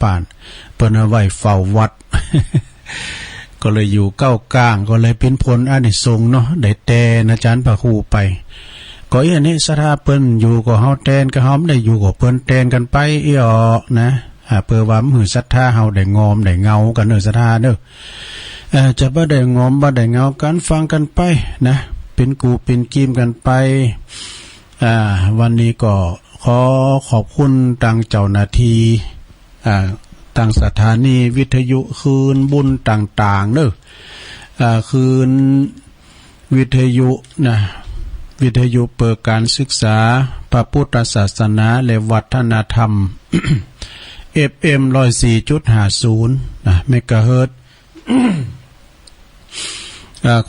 ป่านเปิ้นเอาไว้เฝ้าวัด ก็เลยอยู่เก้ากลางก็เลยเป็นผลอานิสงส์เนาะได้แต่อาจารย์พระครูไปก็อันนี้ศรัทธาเปิ้นอยู่ก็เฮาแตนก็เฮาได้อยู่ก็เปิ้นแตนกันไปอีอ๋อนะเปิ้นว่ามือศรัทธาเฮาได้งอมได้เงากันศรัทธาเด้อจะบ่ได้งอมบ่ได้เงากันฟังกันไปนะเป็นกูเป็นกีมกันไปวันนี้ก็ขอขอบคุณทางเจ้าหน้าที่ทางสถานีวิทยุคืนบุญต่างๆเด้อคืนวิทยุนะวิทยุเปิดการศึกษาพระพุทธศาสนาและวัฒนธรรม FM 104.50 เมกะเฮิรตซ์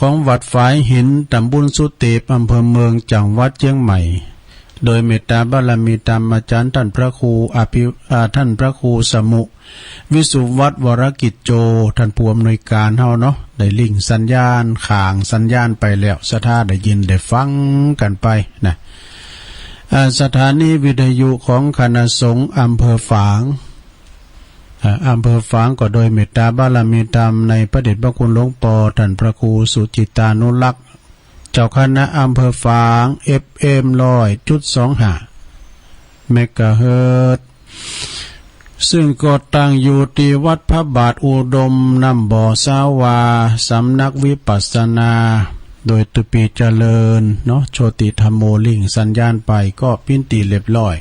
ของวัดฝายหินตำบลสุเตปอำเภอเมืองจังหวัดเชียงใหม่โดยเมตตาบารมีตามอาจารย์ท่านพระครูท่านพระครูสมุวิสุวัฒน์วรกิจโจท่านผู้อำนวยการเฮาเนาะได้ลิงสัญญาณข่างสัญญาณไปแล้วศรัทธาได้ยินได้ฟังกันไปนะสถานีวิทยุของคณะสงฆ์อำเภอฝางก็โดยเมตตาบารมีธรรมในพระเดชพระคุณหลวงปู่ท่านพระครูสุจิตานุรักษ์เจ้าคณะอำเภอฝาง FM 100.25 เมกะเฮิรตซ์ซึ่งก็ตั้งอยู่ที่วัดพระบาทอุดมน้ำบ่อสาวาสำนักวิปัสสนาโดยตุปีเจริญเนาะโชติธรรมโมลิงสัญญาณไปก็พินตีเรียบร้อย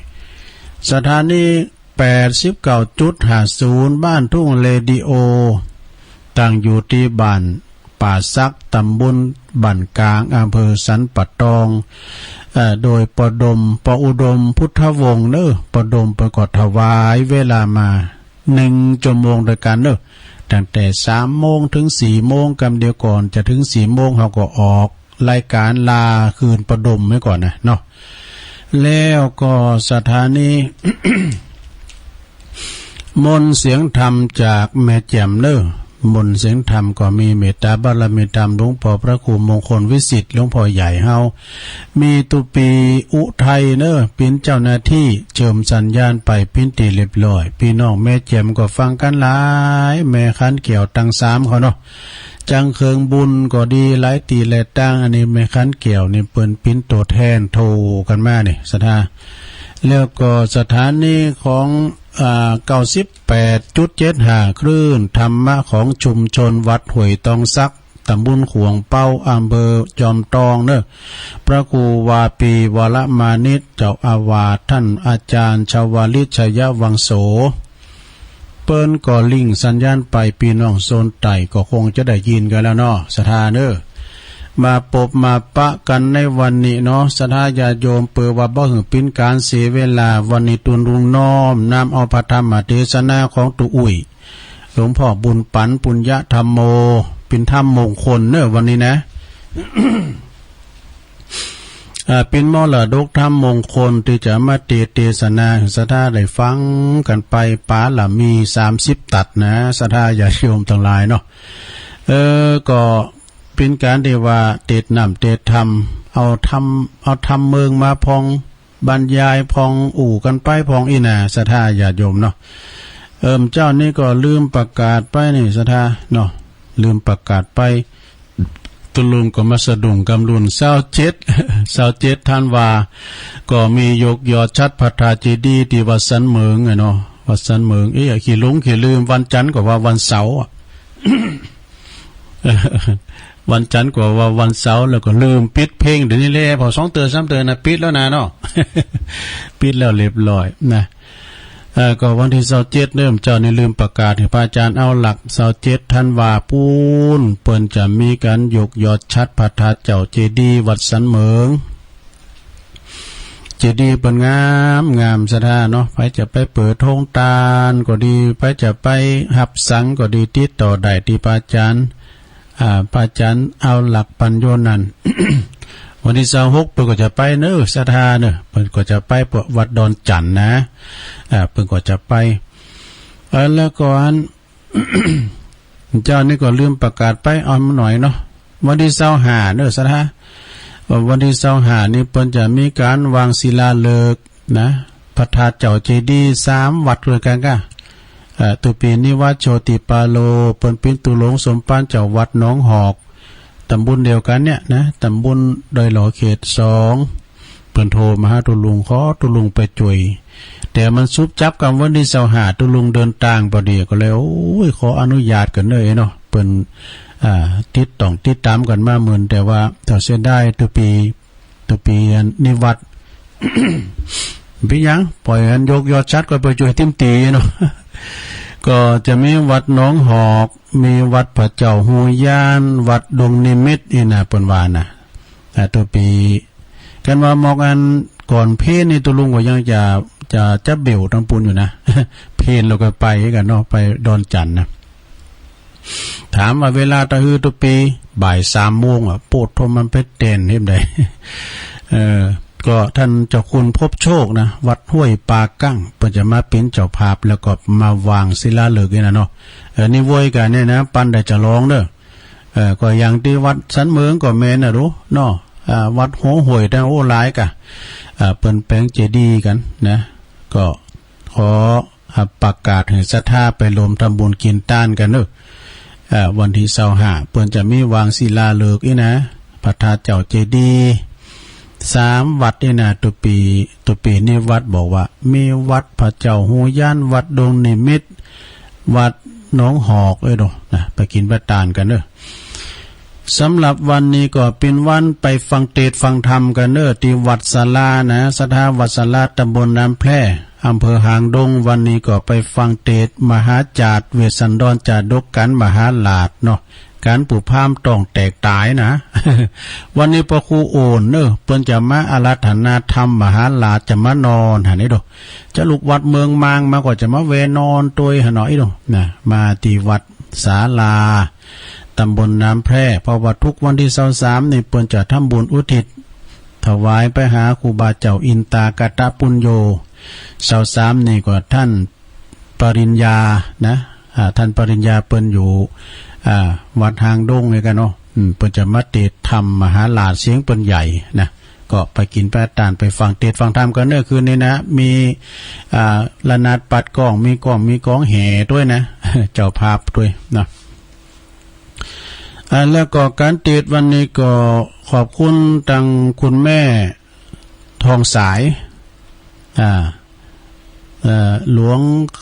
สถานี89.50 บ้านทุ่งเรดิโอตั้งอยู่ที่บ้านป่าซักตำบลบ้านกลางอำเภอสันปัตตองโดยปอุดมพุทธวงศ์เนอะปดมประกอบถวายเวลามา1 ชั่วโมงโดยกันเนอะตั้งแต่3 โมงถึง4 โมงกำเดียวก่อนจะถึง4 โมงเขาก็ออกรายการลาคืนปดมไว้ก่อนนะเนาะแล้วก็สถานี มนต์เสียงธรรมจากแม่แจ่มเนอะมนต์เสียงธรรมก็มีเมตตาบารมีธรรมหลวงพ่อพระครูมงคลวิสิทธิ์หลวงพ่อใหญ่เฮามีตุปีอุทัยเนอะเป็นเจ้าหน้าที่เจิมสัญญาณไปพินตีเรียบร้อยพี่น้องแม่แจ่มก็ฟังกันหลายแม่คันเกี่ยวตั้ง3เขาเนาะจังเคืองบุญก็ดีหลายตีและตั้งอันนี้แม่คันเกี่ยวนี่เปิ้นปิ้นตัวแทนโทรกันมานี่ศรัทธาแล้วก็สถานีของ98.75 คลื่นธรรมะของชุมชนวัดห้วยตองซักตำบลขวงเป้าอำเภอจอมทองเนอะพระครูวาปีวรมานิชเจ้าอาวาสท่านอาจารย์ชวลิตชัยวังโสเปิ้นก็ลิงสัญญาณไปพี่น้องโซนไต่ก็คงจะได้ยินกันแล้วเนาะศรัทธาเนอะมาปบมาปะกันในวันนี้เนาะศรัทธาญาโยมเปิดว่าบ่หึงเป็นการเสียเวลาวันนี้ตุนรุงน้อมนำเอาพระธรรมเทศนาของตุอุ้ยหลวงพ่อบุญปันปุญญธรรมโมเป็นธรรมมงคลเนอะวันนี้นะ เป็นมรดกธรรมมงคลที่จะมาเทศนาศรัทธาได้ฟังกันไปป๋าละมี30 ตัดนะศรัทธาญาโยมทั้งหลายเนาะก็เป็นการที่ว่าเตดนำเตดธรรมเอาธรรมเมืองมาพองบรรยายพองกันไปพองอีน่ะศรัทธาญาติโยมเนาะเจ้านี่ก็ลืมประกาศไปนี่ศรัทธาเนาะลืมประกาศไปตุลุงก็มาสะดุ้งกำลุน27ธันวาก็มียกยอดชัดพระธาตุเจดีย์ที่วัดสันเหมืองไงเนาะวัดสันเหมืองขี้ลืมวันจันทร์ก็ว่าวันเสาร์ วันจันทร์กว่าวันเสาร์แล้วก็ลืมปิดเพลงเดี๋ยวนี้เลยพอ2 เตือน3 เตือนนะปิดแล้วนะเนาะ ปิดแล้วเรียบร้อยนะก็วันที่27เริ่มเจ้านี่ลืมประกาศให้พระอาจารย์เอาหลัก27ธันวาปูนเปิ้นจะมีการยกยอดชัดพระธาตุเจ้าเจดีย์วัดสันเหมืองเจดีย์เปิ้นงามศรัทธาเนาะไปจะไปเปิดโรงทานก็ดีไปจะไปหับสังก็ดีติดต่อได้ที่พระอาจารย์พระอาจารย์เอาหลักปัญโยนัน วันที่26เพิ่นก็จะไปเนอะศรัทธาเนอะเพิ่นก็จะไปวัดดอนจันทน์นะเพิ่นก็จะไปแล้วก่อน เจ้านี่ก็ลืมประกาศไปเอามาหน่อยเนาะวันที่25เนอะศรัทธาวันที่25นี่เพิ่นจะมีการวางศิลาฤกษ์นะพระธาตุเจ้าเจดีย์3 วัดด้วยกันกะ ตุปีนิวัตโชติปาโลเปิ้นเป็นตุหลงสมปานเจ้าวัดหนองหอกตำบลเดียวกันเนี่ยนะตำบลดอยหลอเขต2เปิ้นโทรมาหาตุลุงขอตุลุงไปจ่วยแต่มันซุบจับกันวันที่25ตุลุงเดินทางพอดีก็เลยโอ้ยขออนุญาตกันเลยเนาะเปิ้นติดตามกันมาหมื่นแต่ว่าถ้าเสียได้ตุปีนิวัต พี่ยังปล่อยกันยกยอดชัดก็ไปจ่วยทิมตีเนาะ ก็จะมีวัดหนองหอกมีวัดพระเจ้าหูย่านวัดดงนิมิตรนี่นะเปิ้นว่านะตัวปีกันว่ามอกอันก่อนเพศนี่ตัวลุงก็ยังจะเบลทั้งปูนอยู่นะ เพศเราก็ไปกันเนาะไปดอนจันนะถามว่าเวลาตะฮือตัวปีบ่าย3 โมงโปดโทรมันไปเต้นเฮ็ดได้ ก็ท่านเจ้าคุณพบโชคนะวัดห้วยปากั้งเพิ่นจะมาเป็นเจ้าภาพแล้วก็มาวางศิลาฤกษ์นี่นะเนาะนี่โวยกันเนี่ยนะปันได้จะร้องเด้อก็อย่างที่วัดสันเมืองก็แม่นน่ะรู้เนาะวัดหัวห้วยแต่โอ้หลายกะเปิ้นแปลงเจดีย์กันนะก็ขอประกาศให้ศรัทธาไปรวมทำบุญกินต้านกันเด้อวันที่25เปิ้นจะมีวางศิลาฤกษ์นี่นะพระธาตุเจ้าเจดีย์3 วัดนี่นะตัวปีนี่วัดบอกว่ามีวัดพระเจ้าหูย่านวัดดงนิมิตรวัดหนองหอกดอกนะไปกินประทานกันเด้อสำหรับวันนี้ก็เป็นวันไปฟังเทศน์ฟังธรรมกันเด้อที่วัดศาลานะสถาวัดศาลาตำบลน้ำแพร่อำเภอหางดงวันนี้ก็ไปฟังเทศน์มหาจารย์เวสสันดรจาดกกันมหาลาดเนาะการปลูกพามต้องแตกตายนะ วันนี้พระครูโอนเนอะเปิ้นจะมาอาราธนาธรรมมหาลาจะมานอนหานี่ดอกจะลูกวัดเมืองมางมาก็จะมาเวนอนตัวหน่อยดอกนะมาที่วัดศาลาตำบลน้ำแพร่เพราะว่าทุกวันที่23นี่เปิ้นจะทำบุญอุทิศถวายไปหาครูบาเจ้าอินตากตปุญโญ23นี่ก็ท่านปริญญานะท่านปริญญาเปิ้นอยู่วัดหางดงเลยกันเนาะเปิ้นจะมาเทศธรรมมหาลาดเสียงเปิ้นใหญ่นะก็ไปกินไปทานไปฟังเทศฟังธรรมกันเด้อคืนนี้นะมีระนาดปัดกล้องมีกล้องแห่ด้วยนะ เจ้าภาพด้วยนะแล้วก็การเทศวันนี้ก็ขอบคุณทางคุณแม่ทองสายหลวง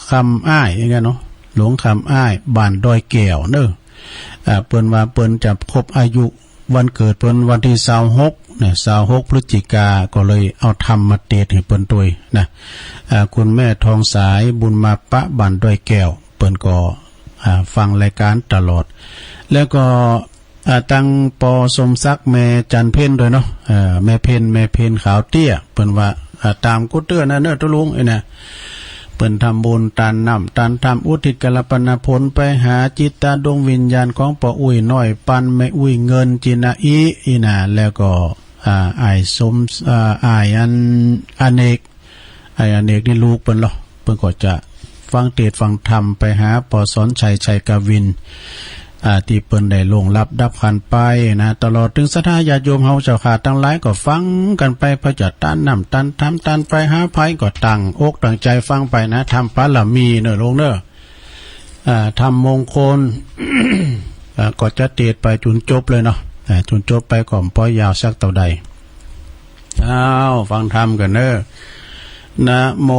คำอ้ายอย่างเงี้ยเนาะหลวงคำอ้ายบ้านดอยแก้วเด้อเปิ้นว่าเปิ้นจะครบอายุวันเกิดเปิ้นวันที่26เนี่ย26พฤศจิกาก็เลยเอาธรรมมาเทศน์ให้เปิ้นด้วยนะคุณแม่ทองสายบุญมาปะบ้านดอยแก้วเปิ้นก็ฟังรายการตลอดแล้วก็ตั้งปอสมศักดิ์แม่จันเพ็ญด้วยเนาะแม่เพ็ญขาวเตี้ยเปิ้นว่าตามกุเตื้อนะเด้อตุลุงไอ้น่ะเปิ้นทำบุญตานน้ำตานทำอุทิศกัลปนาผลไปหาจิตตาดวงวิญญาณของป้าอุ้ยน้อยปันแม่อุ้ยเงินจินาอีน่ะแล้วก็อ้ายสมอ้ายอเนกนี่ลูกเปิ้นเหรอเปิ้นก็จะฟังเทศน์ฟังธรรมไปหาปอสอนชัยกวินที่เปิ้นได้ลงรับดับขันไปนะตลอดถึงศรัทธาญาติโยมเฮาเจ้าขาทั้งหลายก็ฟังกันไปพระจัดต้านน้ำตันทำตันไปหาภัยก็ตั้งอกตั้งใจฟังไปนะทำปาละมีเนอะลงเนอะทำมงคล ก็จะเทศน์ไปจุนจบเลยเนาะจุนจบไปก่อนปล่อยยาวสักเท่าใดฟังธรรมกันเนอะนะโม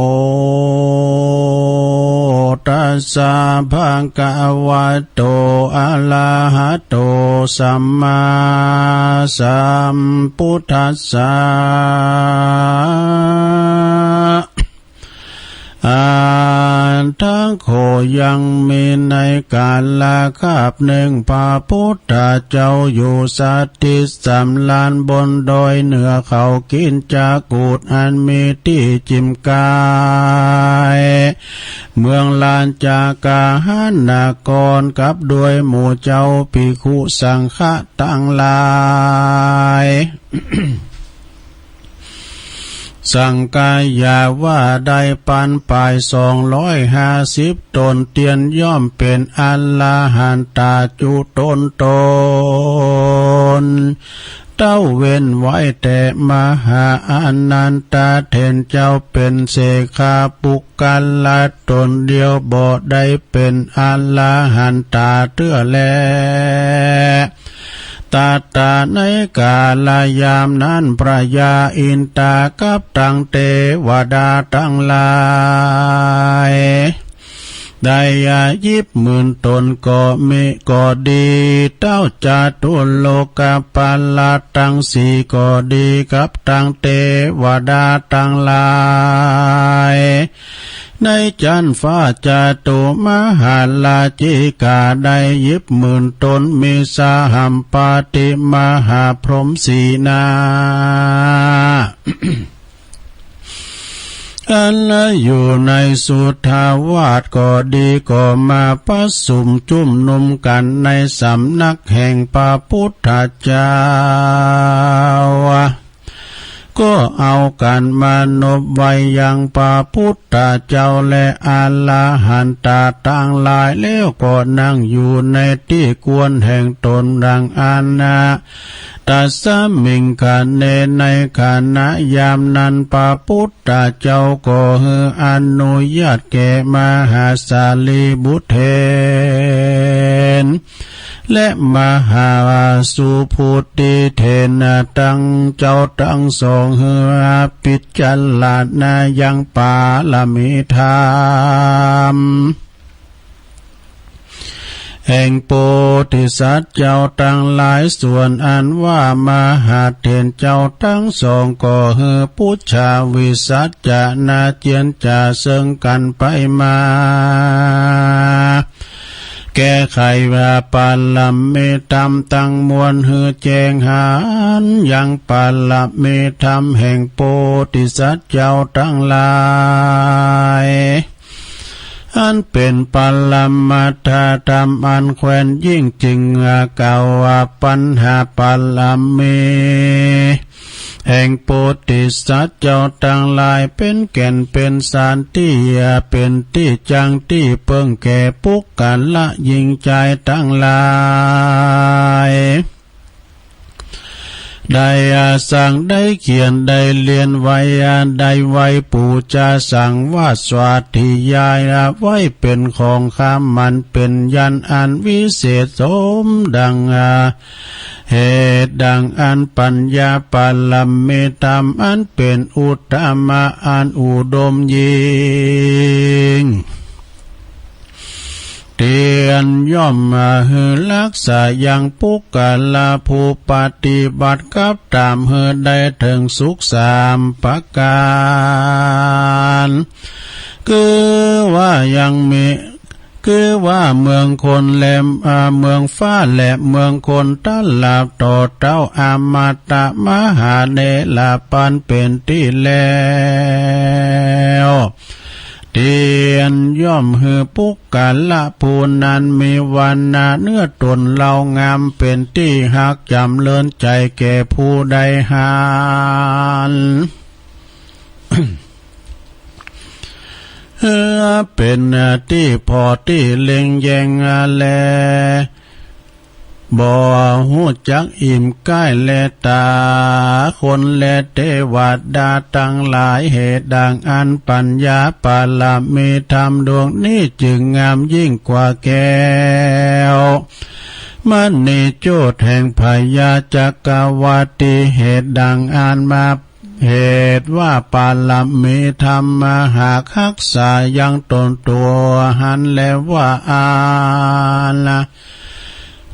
ตัสสะภะคะวะโตอะระหะโตสัมมาสัมพุทธัสสะทั้งโคยังมีในกาลละคาบหนึ่งพระพุทธเจ้าอยู่สัตติสำลานบนดอยเหนือเขากินจากกูดอันมีที่จิมกายเมืองลานจากาหันนากรกับด้วยหมู่เจ้าภิกขุสังฆะทั้งหลาย สังกายาว่าได้ปันปลาย250 ตนเตียนย่อมเป็นอัลลาหันตาจุตน เต้าเว้นไว้แต่มหาอนันตาเทนเจ้าเป็นเสขะปุกกัลละตนเดียวบ่ได้เป็นอรหันตาเตื้อแลตาตาในกาลยามนั้นพระยาอินตากับตังเทวดาทั้งหลายได้ยิบหมื่นตนก็มีก็ดีเต้าจาตุโลกปัลลาตังสีก็ดีกับตังเทวดาทั้งหลายในจันฟ้าจาตุมหาลาจิกาได้ยิบหมื่นตนมีสหัมปาติมหาพรหมสีนาอันละอยู่ในสุทาวาสก็ดีก็มาประสุมจุ่มนุมกันในสำนักแห่งพระพุทธเจ้าก็เอากันมานบไว้ยังพระพุทธเจ้าและอรหันตาต่างหลายแล้วก็นั่งอยู่ในที่ควรแห่งตนดังอานาตัสมิงคเนในขณะยามนั้นพระพุทธเจ้าก็ให้อนุญาตแก่มหาสารีบุตรเถรและมหาสุพุทธิเถนะตั้งเจ้าตั้งสองเฮือปิจจลานายังปาลมิธรรมแห่งโพธิสัตว์เจ้าตั้งหลายส่วนอันว่ามหาเถรเจ้าทั้งสองก็เฮือพุทธาวิสัชจะนาเจียนจะเซิงกันไปมาแก้ไขว่าปาลเมธรรมตั้งมวลหือแจงหานยังปาลเมธรรมแห่งโพธิสัตว์เจ้าทั้งหลายอันเป็นปัลลมัทธธรรมอันแคว้นยิ่งจึงกล่าวว่าปัญหาปัลลเมแห่งโพธิสัตว์เจ้าทั้งหลายเป็นแก่นเป็นสารที่เป็นที่จังที่เพิ่งแก่ปุกกันละยิงใจทั้งหลายได้สั่งได้เขียนได้เรียนไว้ได้ไว้ปูจาสั่งว่าสวัสดิยายไว้เป็นของข้ามมันเป็นยันอันวิเศษสมดังเหตุดังอันปัญญาปาลเมธรรมอันเป็นอุตตมะอันอุดมยิ่งเตียนย่อมมาหือลักษายังปุกกะลาผู้ปฏิบัติกับตามหือได้ถึงสุขสามประการคือว่ายังมีคือว่าเมืองคนและเมืองฟ้าและเมืองคนตั้งหลับต่อเจ้าอมตะมหาเนลาปันเป็นที่แล้วเตียนย่อมหือปุกกะละผู้นั้นมีวันนาเนื้อตนเล่างามเป็นที่หักจำเลินใจแก่ผู้ใดหานเป็นที่พอที่เล็งแยงแลบ่หูจักอิ่มใกล้แลตาคนแลเทวดาตั้งหลายเหตุดังอันปัญญาปาลมีธรรมดวงนี้จึงงามยิ่งกว่าแก้วมันนิโจทย์แห่งพยาจักรวาติเหตุดังอันมาเหตุว่าปาลมีธรรมมาหากรักษายังตนตัวหันแล้วว่าอาละ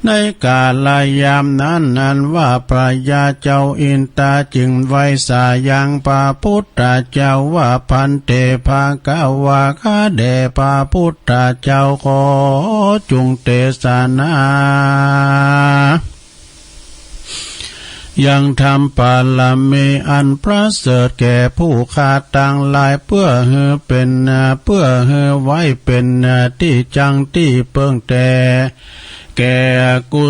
ในกาลยามนั้นนั้นว่าพระยาเจ้าอินตาจึงไว้สายังพระพุทธเจ้าว่าพันเตภากวาคาเดพระพุทธเจ้าขอจุงเทศนายังทำปาลมีอันประเสริฐแก่ผู้ขาดต่างหลายเพื่อให้เป็นเพื่อให้ไว้เป็นที่จังที่เพิ่งแต่แก่กุ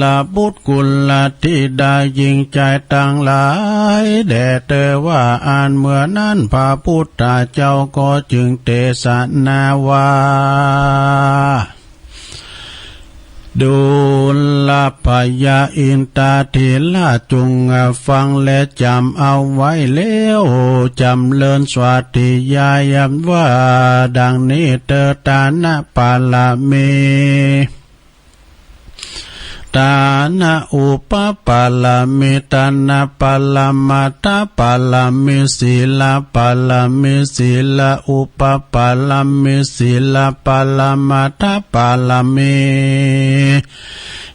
ลบุตรกุลธิดายิงใจต่างหลายแด่เตว่าอ่านเมื่อนั้นพระพุทธเจ้าก็จึงเทศนาว่าดูลา พยาอินตาเถระจงฟังและจำเอาไว้แล้วจำเลินสวัสดิยายว่าดังนี้เตตานะปาลาเมตานะอุปปาลามิตานะปาลามาตาปาลามิศีลาปาลามิศีลาอุปปาลามิศีลาปาลามาตาปาลามิ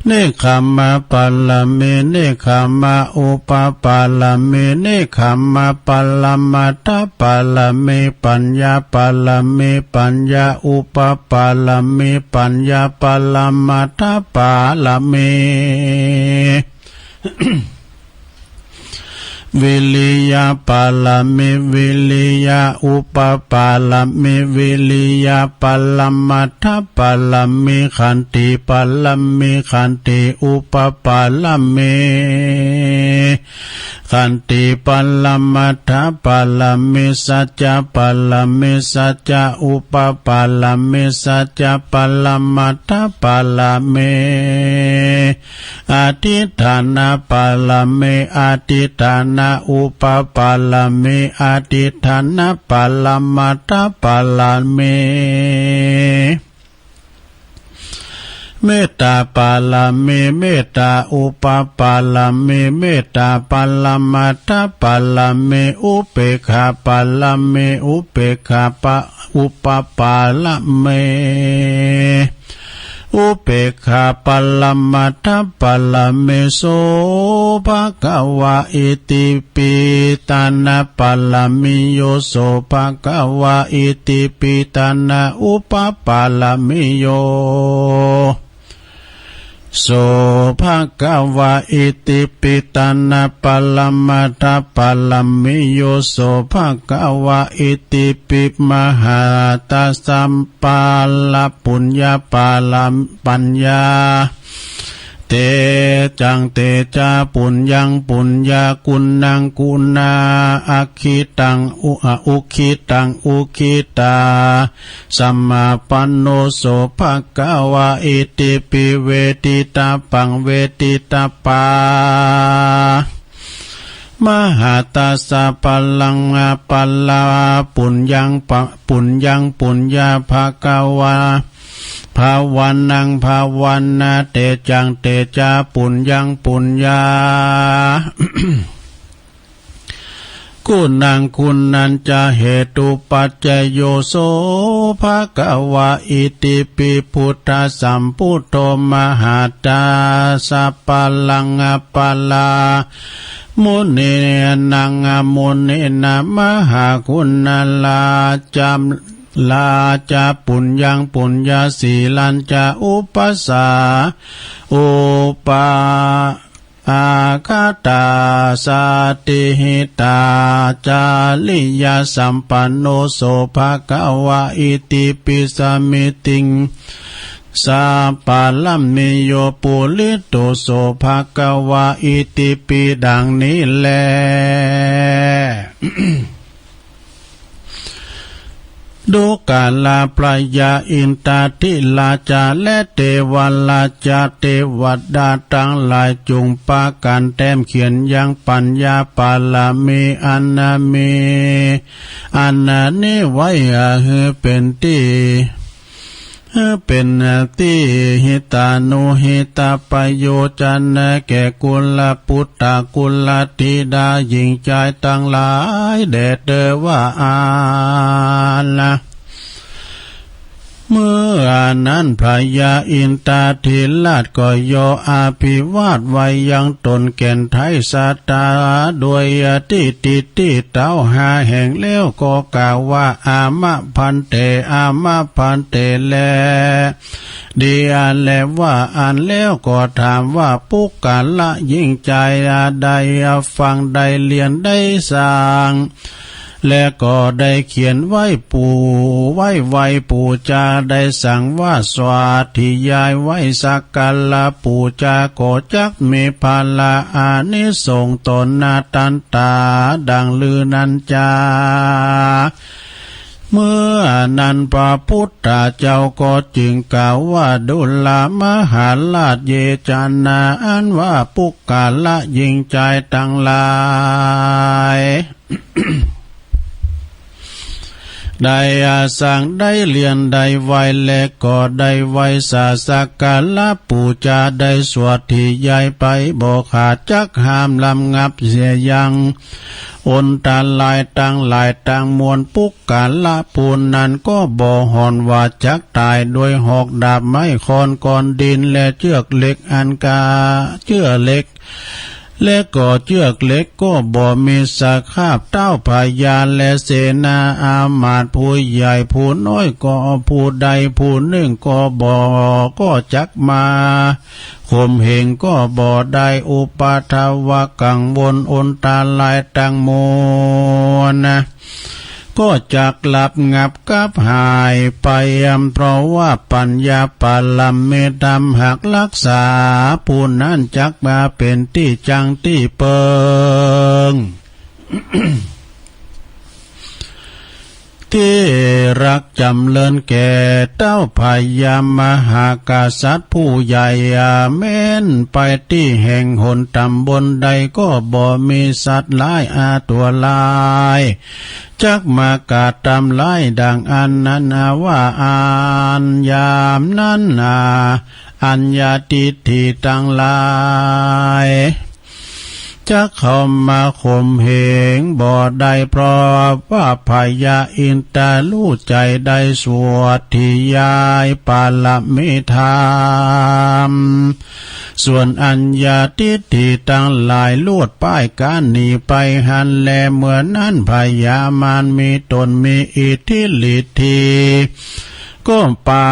เนคขมะปาลามิเนคขมะอุปปาลามิเนคขมะปาลามาตาปาลามิปัญญาปาลามิปัญญาอุปปาลามิปัญญาปาลามาตาปาลามิวิริยะปาลามิวิริยะอุปปาลามิวิริยะปาลามัทธปาลามิขันติปาลามิขันติอุปปาลามิขันติปาลามัทธปาลามิสัจจะปาลามิสัจจะอุปปาลามิสัจจะปาลามัทธปาลามิอธิฐานะปาลามิอธิฐานะอุปปาลามิอธิฐานะปาลามัตตปาลามิเมตตาปาลามิเมตตาอุปปาลามิเมตตาปาลามัตตปาลามิอุเปกขาปาลามิอุเปกขาปะอุปปาลามิอุเปกขาปัลลัมมัทธปัลลัมเมโสภะคะวะอิติปิตานะปัลลัมมิโยโสภะคะวะอิติปิตานะอุปปัลลัมมิโยโสภะคะวะอิติปิตานะปัลลัมมัทธปัลลัมมิโยโสภะคะวะอิติปิมหาตัสสัมปาลปุญญาปาลัมปัญญาเตจังเตจาปุญญังปุญญากุณังกุณาอัคคิตังอุคิตังอุคิตาสัมมาปันโนโสภะคะวะอิติปิเวทิตาปังเวทิตาปามหาตัสสะปัลลังปัลลาปุญญังปุญญังปุญญาภะคะวะภาวันนังภาวันนาเตจังเตจาปุญญังปุญญา คุณังคุณนันจะเหตุปัจจโยโสภะคะวะอิติปิพุทธสัมพุทโธมหาตาสัพพลังปัลลามุนีนังมุนีนะมหาคุณลาจามลาจาปุญญังปุญญาสีลัญจาอุปสาอุปาอาคาตาสาติหิตาจาลิยาสัมปันโนโสภะคะวะอิติปิสมิติงสาปาลัมมิโยปุลิโตโสภะคะวะอิติปิดังนี้แล ดูกาลาปรายาอินตาทิลาจาและเทวลาจาเทวดาทั้งหลายจุงปากันแต้มเขียนยังปัญญาปาลามีอนามีอนานิไว้เป็นที่เป็นที่หิตานุหิตาปโยจันนะแก่กุลปุตตะกุลธิดาหญิงใจตั้งหลายแด่เตว่าอาละเมื่อนั้นพระยาอินตาธิราชก็ยออาภิวาทไว้ยังตนแก่นไทยสัตตาด้วยติเต้าหาแห่งเลี้ยวก็กล่าวว่าอามะพันเตอามะพันเตแลดีอันแล้วว่าอันแล้วก็ถามว่าปุกกาละยิ่งใจใดฟังใดเรียนได้สร้างและก็ได้เขียนไว้ไว้ปูจาได้สั่งว่าสวาธิยายไว้สักกาลปูจาก็จักมีภาลาอานิสงส์ตนนาตันตาดังลือนันจา เมื่อนั้นพระพุทธเจ้าก็จึงกล่าวว่าดุลมหาราชเยจานาอันว่าปุกกาละยิงใจตั้งหลาย ได้อาสังได้เรียนได้ไวและก็ได้ไวศาสกาละปูจาได้สวดที่ใหญ่ไปบอกขาดจักห้ามลำงับเสียยังอนตาลายตังหลายตังมวลปุกกาละปูนนั้นก็บ่หอนว่าจักตายโดยหอกดาบไม้คอนก่อนดินและเชือกเหล็กอันกาเชือกเหล็กและก็เชือกเล็กก็บ่มีสาคาบเต้าพายาและเสนาอามาตย์ผู้ใหญ่ผู้น้อยก็ผู้ใดผู้หนึ่งก็บ่ก็จักมาข่มเหงก็บ่ได้อุปาทวะกังวลอนตาลายตังโมนะก็จักหลับงับกับหายไปเพราะว่าปัญญาปาลัมเมตามหักรักษาผู้นั้นจักมาเป็นที่จังที่เปิง ที่รักจำเลินแก่เต้าพายามหากษัตริย์ผู้ใหญ่แม้นไปที่แห่งหนตำบลใดก็บ่มีสัตว์หลายตัวลายจักมากาตำลายดังอันนั้นว่าอันยามนั้นอัญญาติทิตั้งหลายจักเข้ามาข่มเหงบ่ได้เพราะว่าพญาอินทร์รู้ใจได้สวดที่ยายปาลมิธามส่วนอัญญาติทิตั้งหลายลวดป้ายการหนีไปหันแลเมื่อนั้นพญามารมีตนมีอิทธิฤทธิก็ปา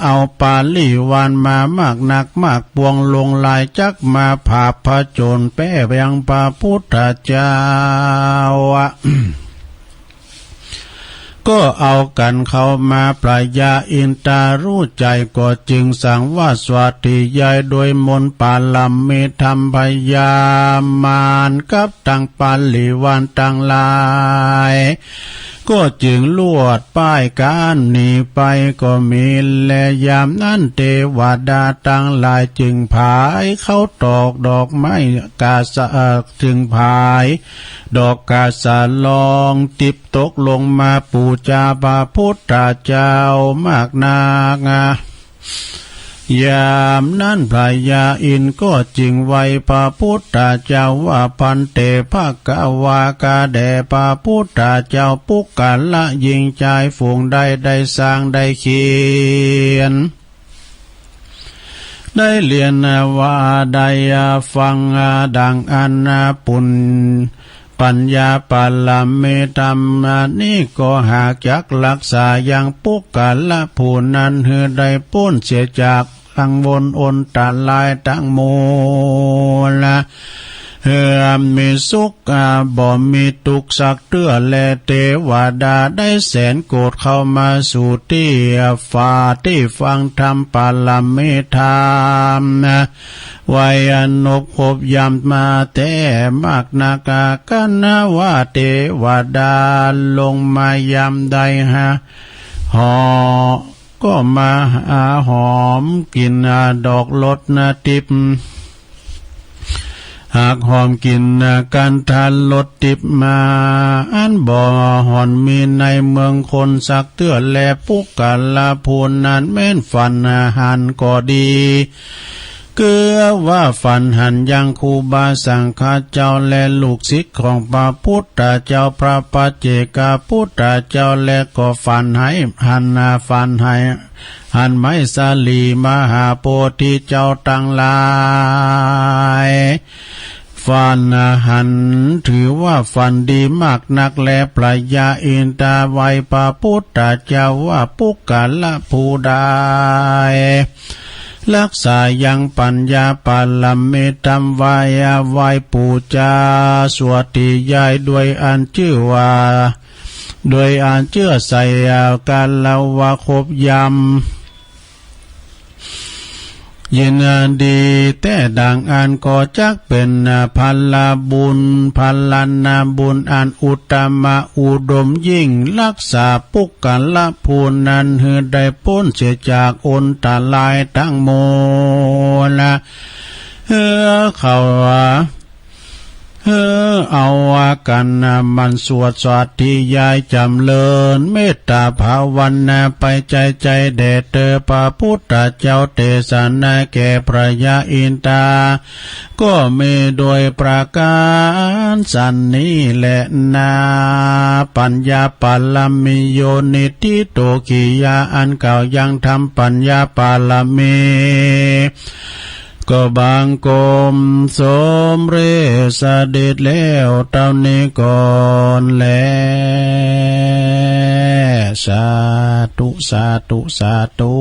เอาปาลีวานมามากนักมากปวงลงลายจักมาผาพระโจรแป้ยังพระพุทธเจ้า ก็เอากันเข้ามาปลายาอินตารู้ใจก็จึงสั่งว่าสวัสดียายโดยมนต์ปาลัมเมธรรมพยามานกับตังปาลีวานตังลายก็จึงลวดป้ายการหนีไปก็มีและยามนั้นเทวดาตั้งหลายจึงผายเข้าตอกดอกไม้กาสะจึงผายดอกกาสะลองติบตกลงมาปูจาพระพุทธเจ้ามากนากยามนั้นพระยาอินก็จึงไวพระพุทธเจ้าว่าพันเตภกวากาแด่พระพุทธเจ้าปุกกาละยิงใจฝูงได้สร้างได้เขียนได้เรียนว่าได้ฟังดังอันปุณปัญญาปาลัมเมธรรมนี้ก็หากจักรักษาอย่างปุกกาละผู้นั้นเฮือได้พ้นเสียจากทั้งบนอนตาลายทั้งมูลเฮือมีสุขบ่มีทุกข์สักเตื้อและเทวดาได้แสนโกรธเข้ามาสู่ที่ฟ้าที่ฟังธรรมปาลัมเมธรรมวัยอนบพบยำมาแต่มากนากากันนะว่าเทวดาลงมายำใดหอก็มาหอมกินดอกลดทิพหากหอมกินกันทานลดทิพมาอันบ่หอนมีในเมืองคนสักเตื้อแลปุกกาละพูนนั้นแม่นฝันหันก็ดีเกือว่าฝันหันยังครูบาสังฆเจ้าและลูกศิษย์ของพระพุทธเจ้าพระปัจเจกพุทธเจ้าและก็ฝันให้ฝันให้หันไม้สาลีมหาโพธิเจ้าตั้งหลายฝันหันถือว่าฝันดีมากนักและปลายาอินตาไวพระพุทธเจ้าว่าปุกกาละผู้ใดรักษายังปัญญาปาลัมเมธรรมวายไวปูจาสวดที่ยายด้วยอันชื่อว่าโดยอ่านเชื่อใส่การละวะคบยำ ยินดีแต่ดังอันก็จักเป็นพันละบุญพันลันนาบุญอันอุตตมะอุดมยิ่งรักษาปุกกันละภูนันหือได้พ้นเสียจากอนตาลายทั้งโมละเขาเอากันมันสวดสวัสดียายจำเลินเมตตาภาวันนาไปใจแด่เตอพระพุทธเจ้าเทศนาแก่พระยาอินทราก็มีโดยประการสันนี้แหละนาปัญญาปาลมิโยนิทิโตกิยาอันเก่ายังทำปัญญาปาลมีก็บางกรมสมเรสเด็จแล้วเท่านี้ก่อนแลสาธุสาธุสาธุ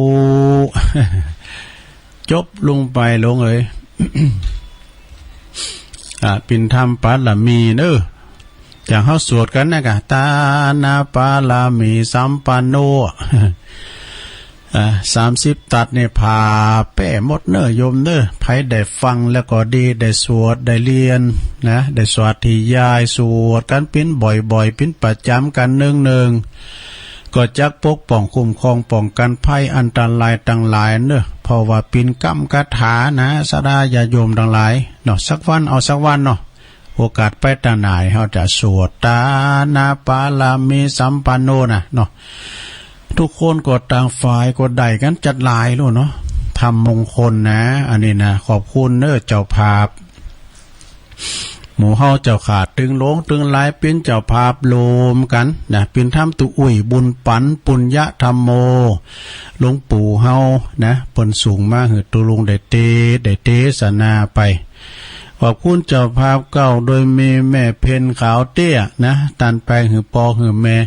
จบลงไปลงเอ้ย ปินธรรมปาลมีเนอะจากเขาสวดกันนะกะตานาปาลามีสัมปันโน30 ตัดเนี่ยพาแป้หมดเนอโยมเนอไผได้ฟังแล้วก็ดีได้สวดได้เรียนนะได้สวดที่ยายสวดกันเป็นบ่อยๆเป็นประจำกันเนืองๆก็จักปกป้องคุ้มครองป้องกันภัยอันตรายต่างหลายเนอเพราะว่าเป็นกรรมคาถานะสดาญาโยมต่างหลายเนาะสักวันเอาสักวันเนาะโอกาสไปตาไหนเฮาจะสวดตานาปาลามีสัมปันโนนะเนาะทุกคนก็ต่างฝ่ายก็ได้กันจัดลายแล้วเนาะทำมงคลนะอันนี้นะขอบคุณเนอเจ้าภาพหมู่เฮาเจ้าขาดตึงลงตึงลายเป็นเจ้าภาพโลมกันนะเป็นธรรมตุอุ่ยบุญปันปุญญะธรรมโมหลวงปู่เฮานะเปิ้นสูงมาหือตุลุงได้เทศนาไปขอบคุณเจ้าภาพเก่าโดยมีแม่เพ็ญขาวเตี้ยนะตันไปหือปอหือแม่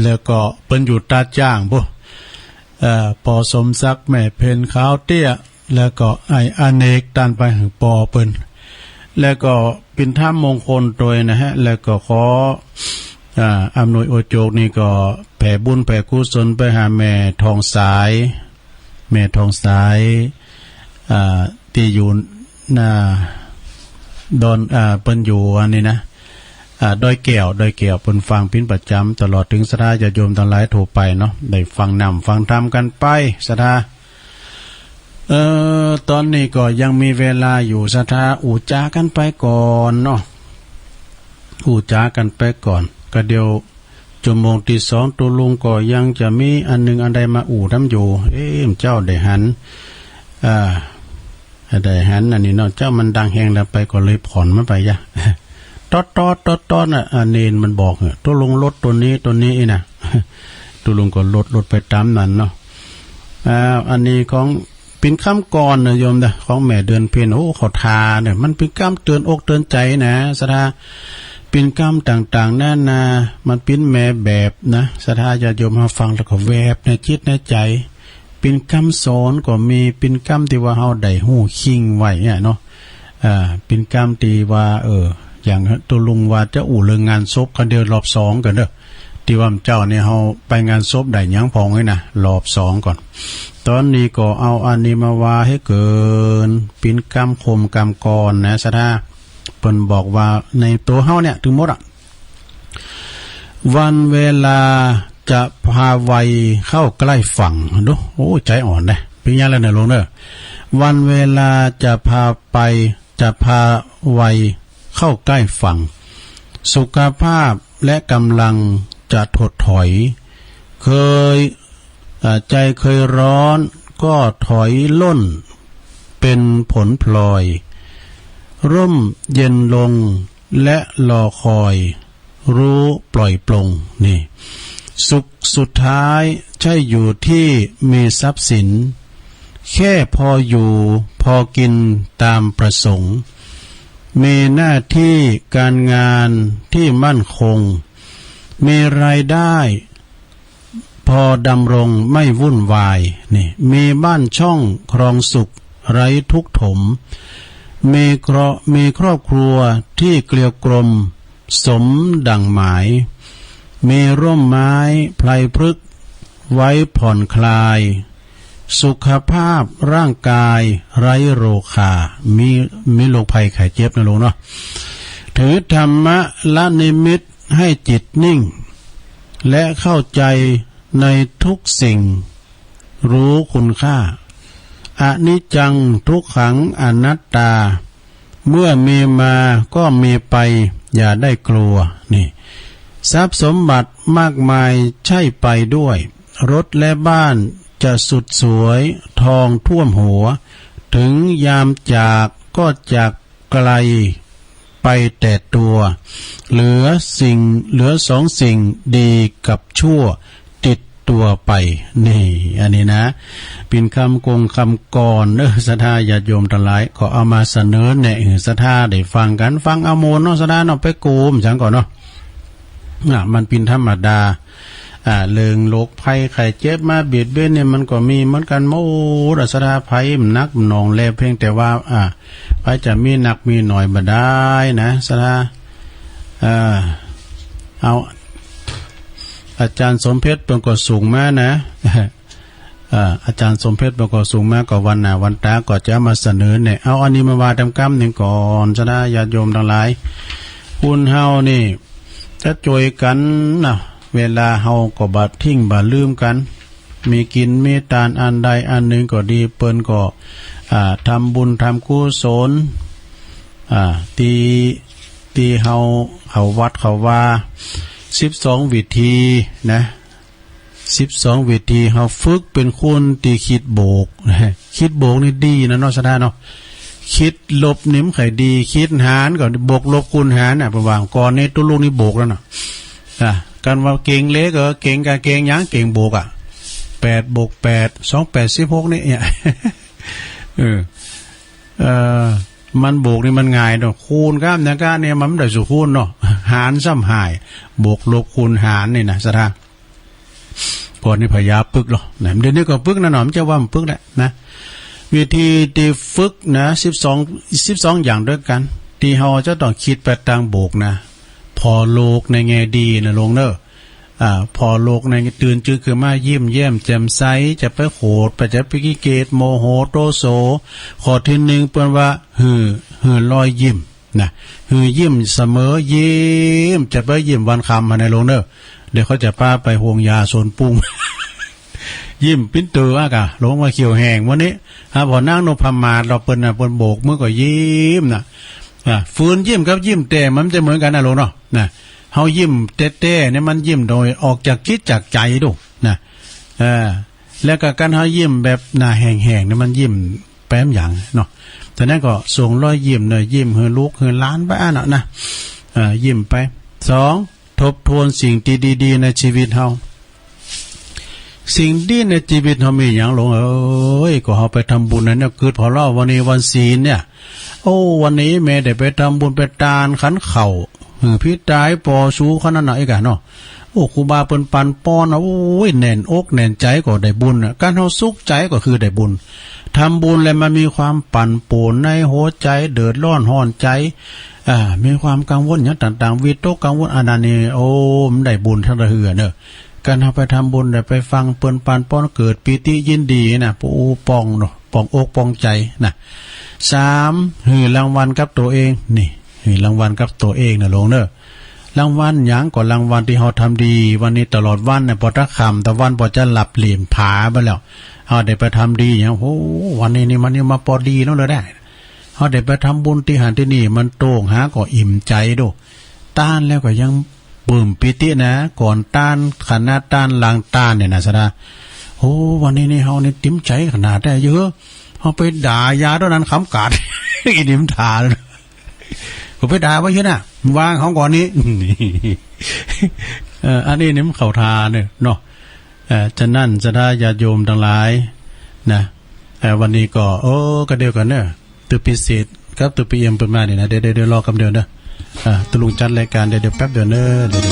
แล้วก็เปิ้นอยู่ตาจ้างบ่ปอสมศักดิ์แม่เพ็ญขาวเตี้ยแล้วก็ไออเนกตันไปหือปอเปิ้นแล้วก็เป็นธรรมมงคลโดยนะฮะแล้วก็ขออำนวยอวยโจกนี่ก็แผ่บุญแผ่กุศลไปหาแม่ทองสายที่อยู่ดอนเปิ้นอยู่อันนี้นะดอยแก้วเปิ้นฟังพินประจำตลอดถึงศรัทธาญาติโยมทั้งหลายโทรไปเนาะได้ฟังนำฟังธรรมกันไปศรัทธาตอนนี้ก็ยังมีเวลาอยู่ศรัทธาอู่จากันไปก่อนเนาะอู่จากันไปก่อนก็เดี๋ยวชั่วโมงที่2ตัวลุงก็ยังจะมีอันนึงอันใดมาอู่ทำอยู่เจ้าได้หันได้หันอันนี้เนาะเจ้ามันดังแฮงแล้วไปก็เลยผ่อนมันไปยะตอดน่ะเนนมันบอกตัวลงรถตัวนี้น่ะตัวลงก็ลดไปตามนั้นเนาะอันนี้ของเป็นคำก่อนนะโยมนะของแม่เดือนเพ็ญโอ้เขาทาเนี่ยมันเป็นคำเตือนอกเตือนใจนะศรัทธาเป็นคำต่างๆนานามันเป็นแม่แบบนะศรัทธาญาติโยมมาฟังแล้วก็แวบในจิตในใจเป็นคำสอนก็มีเป็นคำที่ว่าเฮาได้ฮู้คิงไว้เนี่ยเนาะเป็นคำที่ว่าอย่างตัวลุงว่าจะอู่เรื่องงานศพกันเดียวรอบ2กันเด้อที่ว่าเจ้าเนี่ยเฮาไปงานศพได้หยังพองให้นะรอบ2ก่อนตอนนี้ก็เอาอันนี้มาว่าให้เกินปินกรรมคมกรรมกรนะสะท่าเพิ่นบอกว่าในตัวเฮาเนี่ยถึงหมดวันเวลาจะพาไวเข้าใกล้ฝั่งดูโอ้ใจอ่อนเลยเป็นยังไงล่ะเนี่ยลงเด้อวันเวลาจะพาไวเข้าใกล้ฝั่งสุขภาพและกำลังจะถดถอยใจเคยร้อนก็ถอยล่นเป็นผลพลอยร่มเย็นลงและรอคอยรู้ปล่อยปลงนี่สุขสุดท้ายใช่อยู่ที่มีทรัพย์สินแค่พออยู่พอกินตามประสงค์มีหน้าที่การงานที่มั่นคงมีรายได้พอดำรงไม่วุ่นวายนี่มีบ้านช่องครองสุขไร้ทุกข์ถมมีครอบครัวที่เกลียวกลมสมดังหมายมีร่มไม้ไพรพฤกษ์ไว้ผ่อนคลาย สุขภาพร่างกายไร้โรคามีโรคภัยไข้เจ็บนะลุงเนาะถือธรรมะละนิมิตให้จิตนิ่งและเข้าใจในทุกสิ่งรู้คุณค่าอนิจจังทุกขังอนัตตาเมื่อมีมาก็มีไปอย่าได้กลัวนี่ทรัพย์สมบัติมากมายใช่ไปด้วยรถและบ้านจะสุดสวยทองท่วมหัวถึงยามจากก็จากไกลไปแต่ตัวเหลือสองสิ่งดีกับชั่วติดตัวไปนี่อันนี้นะเป็นคำกรศรัทธาญาติโยมทั้งหลายขอเอามาเสนอแนะศรัทธาได้ฟังกันฟังเอาโมนเนาะศรัทธาเนาะไปกูมจังก่อนเนาะมันเป็นธรรมดาเลิงโรคภัยไข้เจ็บมาเบียดเบียนเนี่ยมันก็มีเหมือนกันโมดศรัทธาภัยมันนักหนองแลเพียงแต่ว่าภัยจะมีหนักมีหน่อยบ่ได้นะศรัทธาเอาอาจารย์สมเพชรเป็นก็สูงมานะอาจารย์สมเพชรเป็นก็สูงมาก็วันหน้าวันตาก็จะมาเสนอเนี่ยเอาอันนี้มาว่าทำกรรมหนึ่งก่อนศรัทธาญาติโยมทั้งหลายคุณเฮานี่จะช่วยกันนะเวลาเฮาก็บัดทิ้งบัดลืมกันมีกินมีทานอันใดอันหนึ่งก็ดีเปิ้นก็ทำบุญทำกุศลตีเฮาเขาวัดเขาว่า12วิธีนะ12วิธีเฮาฝึกเป็นคนตีคิดโบกคิดโบกนี่ดีนะเนาะศรัทธาเนาะคิดลบนิ่มไข่ดีคิดหารก่อนบวกลบคูณหารประว่างก่อนนี้ตัวลูกนี่โบกแล้วเนาะการว่าเก่งเล็กเก่งกะเก่งยังเก่งโบก8บวก8 2 8 16นี่เนี่ยมันโบกนี่มันง่ายเนาะคูณก้ามนะก้าเนี่ยมันได้สุคูณเนาะหารซ้ำหายบวกลบคูณหารนี่นะศรัทธาก่อนนี่พยาปึกหรอไหนเดี๋ยวนี้ก็ปึกนะหนอมจะว่ามันปึกแหละนะวิธีที่ฝึกนะ12อย่างด้วยกันที่เฮาจะต้องคิดไปทางโบกนะพอโลกในแง่ดีนะลงเนอะพอโลกในตื่นจื้อคือมายิ้มแย้มแจ่มใสจะไปโหดไปจะไปกิเกตโมโหโตโสข้อที่หนึ่งเปิ้นว่าหือรอยยิ้มนะหือยิ้มเสมอยิ้มจะไปยิ้มวันคำมาในลงเนอะเดี๋ยวเขาจะพาไปห่วงยาโซนปุ้ง ยิ้มปิ้นตือลงมาเขียวแห้งวันนี้พอนั่งนพมาศเราเปิ้นโบกมือก็ยิ้มนะฟื้นยิ้มกับยิ้มแต่มันจะเหมือนกันนะลงเนาะนะเฮายิ้มเต้ๆเนี่ยมันยิ้มโดยออกจากจิตจากใจดูนะแล้วก็การเฮายิ้มแบบหน้าแห้งๆเนี่ยมันยิ้มแป้มอย่างเนาะแต่นั้นก็ส่งรอยยิ้มหน่อยยิ้มเฮือลูกเฮือล้านไปน่ะนะยิ้มไป2ทบทวนสิ่งดีๆในชีวิตเฮาสิ่งดีในชีวิตเฮามีหยังหลงก็เฮาไปทำบุญนั่นเนี่ยคือพอเล่าวันนี้วันศีลเนี่ยวันนี้แม่ได้ไปทำบุญไปทานขันเข่าพี่ตายปอชูขนาดไหนกันเนาะครูบาเปิ้นปันป้อนแน่นอกแน่นใจก็ได้บุญการเฮาสุขใจก็คือได้บุญทำบุญแล้วมันมีความปั่นป่วนในหัวใจเดือดร้อนห้อนใจมีความกังวลอย่างต่างๆวิตกกังวลอันนั้นนี่มันได้บุญทั้งระเหือเนอะการเฮาไปทำบุญได้ไปฟังเปิ้นปันป้อนเกิดปีติยินดีนะปูปองเนาะปองอกปองใจนะ3หือรางวัลกับตัวเองนี่รางวัลกับตัวเองนะลงเนอะรางวัลหยังก็รางวัลที่เฮาทำดีวันนี้ตลอดวันเนี่ยพอตะค่ำตะวันพอจะหลับเหลี่ยมผาไปแล้วเฮาได้ไปทำดีอย่างวันนี้นี่มันนี่มาพอดีแล้วเลยได้เฮาได้ไปทำบุญที่หันที่นี่มันโต่งหาก็อิ่มใจดูต้านแล้วก็ยังปลื้มปิตินะก่อนต้านขนาดต้านหลังต้านเนี่ยนะซะนะวันนี้นี่เฮานี่ติ้มใจขนาดได้เยอะเฮาไปด่ายาตอนนั้นขำกาดอีนิ่มทาเลยก็ไปด่าว่าเยอะน่ะวางของก่อนนี้อันนี้นี่มันเข้าทาเนี่ยเนาะจะนั่นจะได้ญาติโยมทั้งหลายนะวันนี้ก็ก็เดียวกันเนอะตุพิเศษครับตุพิเอ็มเปิดมาเนี่ยนะเดี๋ยวรอกำเดินเนอะตุลุงจัดรายการเดี๋ยวแป๊บเดียวเนอะเดี๋ยว